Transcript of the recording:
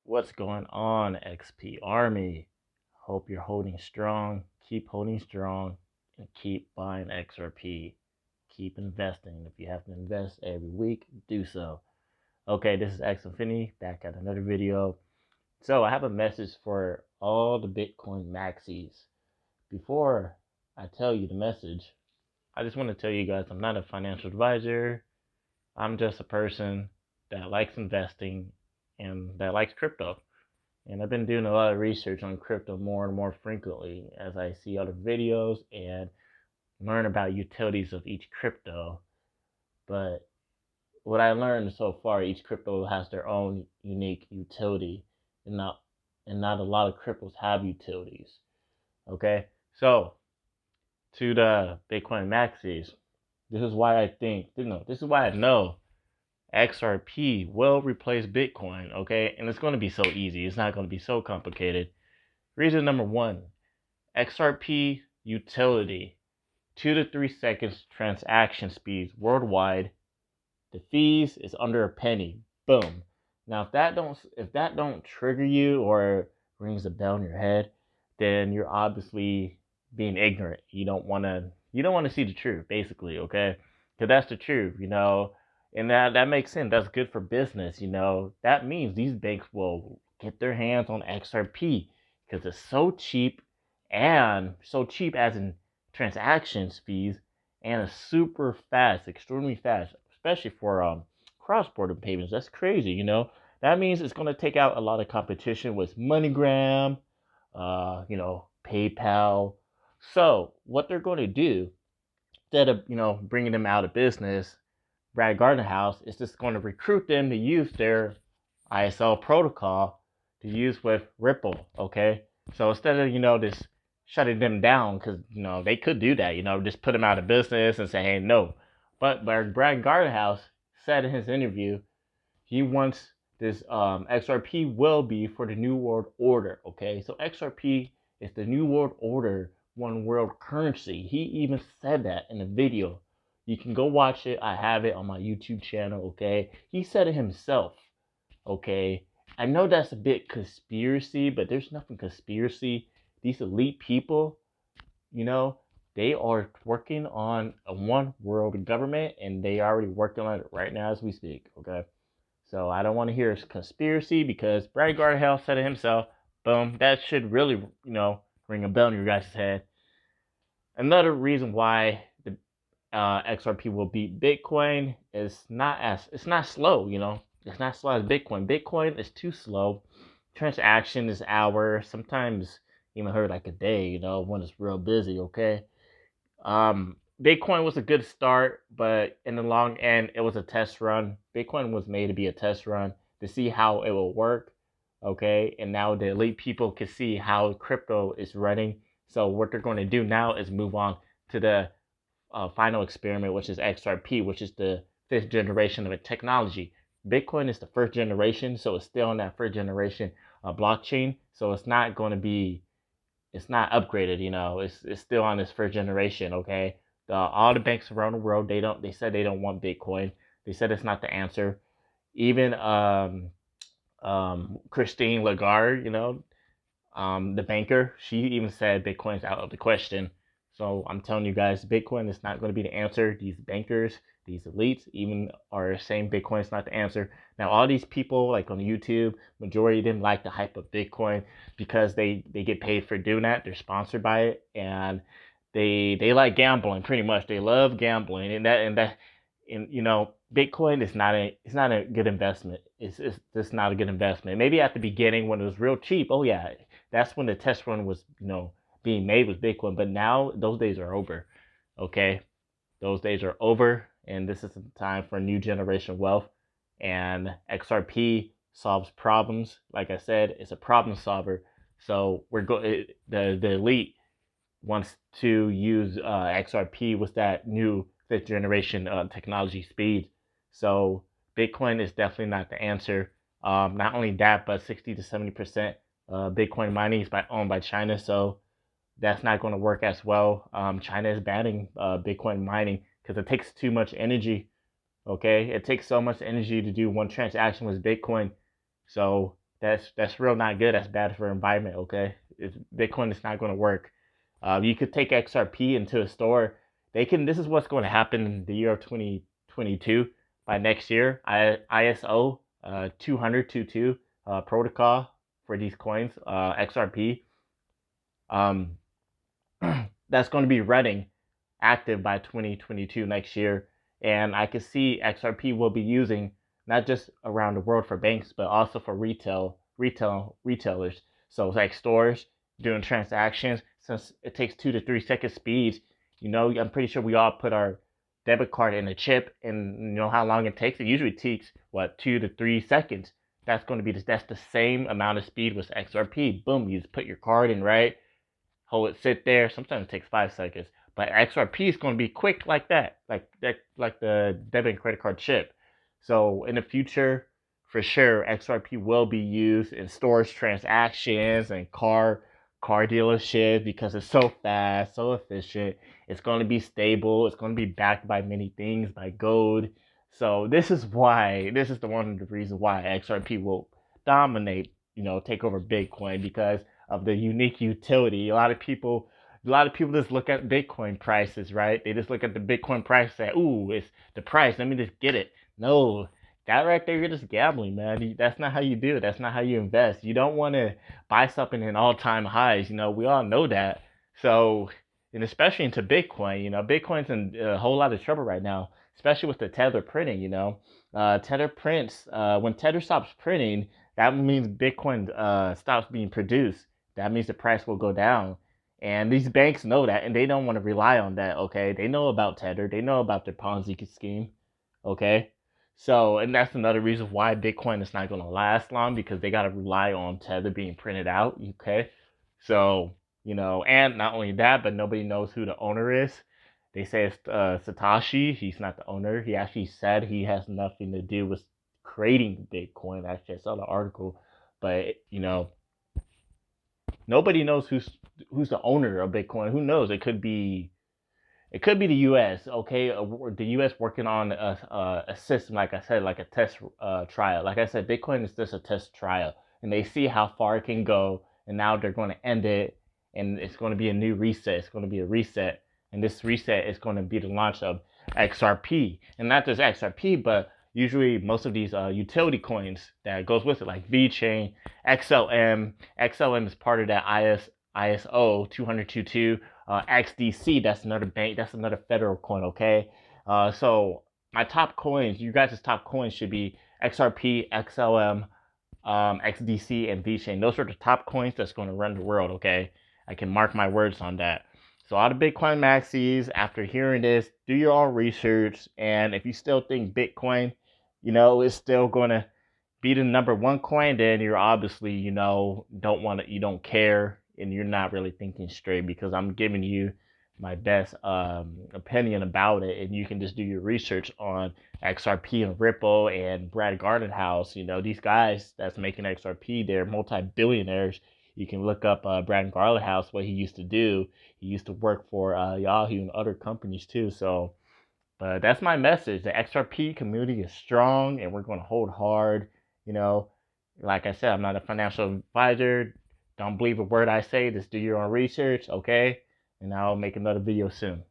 What's going on, XP Army? Hope you're holding strong. Keep holding strong and keep buying XRP. Keep investing. If you have to invest every week, do so. Okay, this is X Infinity back at another video. So, I have a message for all the Bitcoin maxis. Before I tell you the message, I just want to tell you guys I'm not a financial advisor. I'm just a person that likes investing and that likes crypto. And I've been doing a lot of research on crypto more and more frequently as I see other videos and learn about utilities of each crypto. But what I learned so far, each crypto has their own unique utility, and not a lot of cryptos have utilities. Okay, so to the Bitcoin maxis, this is why I think, this is why I know XRP will replace Bitcoin, okay? And it's going to be so easy. It's not going to be so complicated. Reason number one, XRP utility, 2 to 3 seconds transaction speeds worldwide. The fees is under a penny. Boom. Now if that don't trigger you or rings a bell in your head, then you're obviously being ignorant. You don't want to see the truth, basically, okay? Because that's the truth. And that makes sense. That's good for business. That means these banks will get their hands on XRP because it's so cheap, and so cheap as in transactions fees, and it's super fast, extremely fast, especially for cross-border payments. That's crazy. That means it's going to take out a lot of competition with MoneyGram, PayPal. So what they're going to do, instead of bringing them out of business, Brad Gardner House is just going to recruit them to use their ISL protocol to use with Ripple. Okay, so instead of just shutting them down, because they could do that, just put them out of business and say, hey, no. But Brad Gardner House said in his interview, he wants this XRP will be for the New World Order. Okay, so XRP is the New World Order, one world currency. He even said that in a video. You can go watch it. I have it on my YouTube channel. Okay, he said it himself. Okay, I know that's a bit conspiracy, but there's nothing conspiracy. These elite people, you know, they are working on a one world government, and they are already working on it right now as we speak. Okay. So I don't want to hear a conspiracy because Brad Gardner said it himself. Boom. That should really, ring a bell in your guys' head. Another reason why the XRP will beat Bitcoin is it's not slow. It's not slow as Bitcoin. Bitcoin is too slow. Transaction is hours, sometimes even heard like a day. When it's real busy. Okay. Bitcoin was a good start, but in the long end, it was a test run. Bitcoin was made to be a test run to see how it will work. Okay, and now the elite people can see how crypto is running. So what they're going to do now is move on to the final experiment, which is XRP, which is the fifth generation of a technology. Bitcoin is the first generation, so it's still on that first generation blockchain. So it's not upgraded. It's still on this first generation. Okay, all the banks around the world, they said they don't want Bitcoin. They said it's not the answer. Even Christine Lagarde, the banker, she even said Bitcoin's out of the question. So I'm telling you guys, Bitcoin is not going to be the answer. These bankers, these elites, even are saying Bitcoin is not the answer. Now, all these people, like on YouTube, majority didn't like the hype of Bitcoin because they get paid for doing that. They're sponsored by it, and they like gambling pretty much. They love gambling, and Bitcoin is not a good investment. It's just not a good investment. Maybe at the beginning when it was real cheap. Oh yeah, that's when the test run was being made with Bitcoin. But now those days are over. Okay, those days are over, and this is the time for new generation wealth. And XRP solves problems. Like I said, it's a problem solver. So the elite wants to use XRP with that new fifth generation technology speed. So Bitcoin is definitely not the answer. Not only that, but 60 to 70% Bitcoin mining is owned by China. So that's not going to work as well. China is banning Bitcoin mining because it takes too much energy. Okay, it takes so much energy to do one transaction with Bitcoin. So That's real not good. That's bad for environment. Okay, Bitcoin is not going to work. You could take XRP into a store. They can. This is what's going to happen in the year of 2022. By next year, ISO 200.22 protocol for these coins, XRP. Um, that's going to be running active by 2022 next year. And I can see XRP will be using not just around the world for banks, but also for retailers. So it's like stores doing transactions. Since it takes 2 to 3 second speeds, I'm pretty sure we all put our debit card in a chip, and you know how long it takes. It usually takes what 2 to 3 seconds. That's the same amount of speed with XRP. Boom, you just put your card in, right? Hold it, sit there. Sometimes it takes 5 seconds, but XRP is going to be quick like that, like the debit and credit card chip. So in the future, for sure, XRP will be used in storage transactions and car dealerships because it's so fast, so efficient. It's going to be stable. It's going to be backed by many things, by gold. So this is why this is the one of the reasons why XRP will dominate, take over Bitcoin because of the unique utility. A lot of people just look at Bitcoin prices, right? They just look at the Bitcoin price and say, "Ooh, it's the price. Let me just get it." No, that right there, you're just gambling, man. That's not how you do it. That's not how you invest. You don't want to buy something in all-time highs. We all know that. So, and especially into Bitcoin, Bitcoin's in a whole lot of trouble right now, especially with the Tether printing. Tether prints. When Tether stops printing, that means Bitcoin stops being produced. That means the price will go down. And these banks know that, and they don't want to rely on that, okay? They know about Tether. They know about their Ponzi scheme, okay? So, and that's another reason why Bitcoin is not going to last long because they got to rely on Tether being printed out, okay? So, and not only that, but nobody knows who the owner is. They say it's Satoshi. He's not the owner. He actually said he has nothing to do with creating Bitcoin. Actually, I saw the article, but nobody knows who's the owner of Bitcoin. Who knows? It could be the U.S. Okay, the U.S. working on a system, like I said, like a test trial. Like I said, Bitcoin is just a test trial, and they see how far it can go, and now they're going to end it, and it's going to be a new reset. It's going to be a reset, and this reset is going to be the launch of XRP, and not just XRP, but usually most of these utility coins that goes with it, like VeChain, XLM. XLM is part of that ISO 200.22. XDC, that's another bank, that's another federal coin, okay? So my top coins, you guys' top coins should be XRP, XLM, XDC, and VeChain. Those are the top coins that's going to run the world, okay? I can mark my words on that. So all the Bitcoin maxis, after hearing this, do your own research, and if you still think Bitcoin, is still going to be the number one coin, then you're obviously, you don't care, and you're not really thinking straight because I'm giving you my best opinion about it, and you can just do your research on XRP and Ripple and Brad Gardenhouse. These guys that's making XRP, they're multi-billionaires. You can look up Brad Gardenhouse, what he used to do. He used to work for Yahoo and other companies too. So, but that's my message. The XRP community is strong, and we're going to hold hard. You know, like I said, I'm not a financial advisor. Don't believe a word I say. Just do your own research, okay? And I'll make another video soon.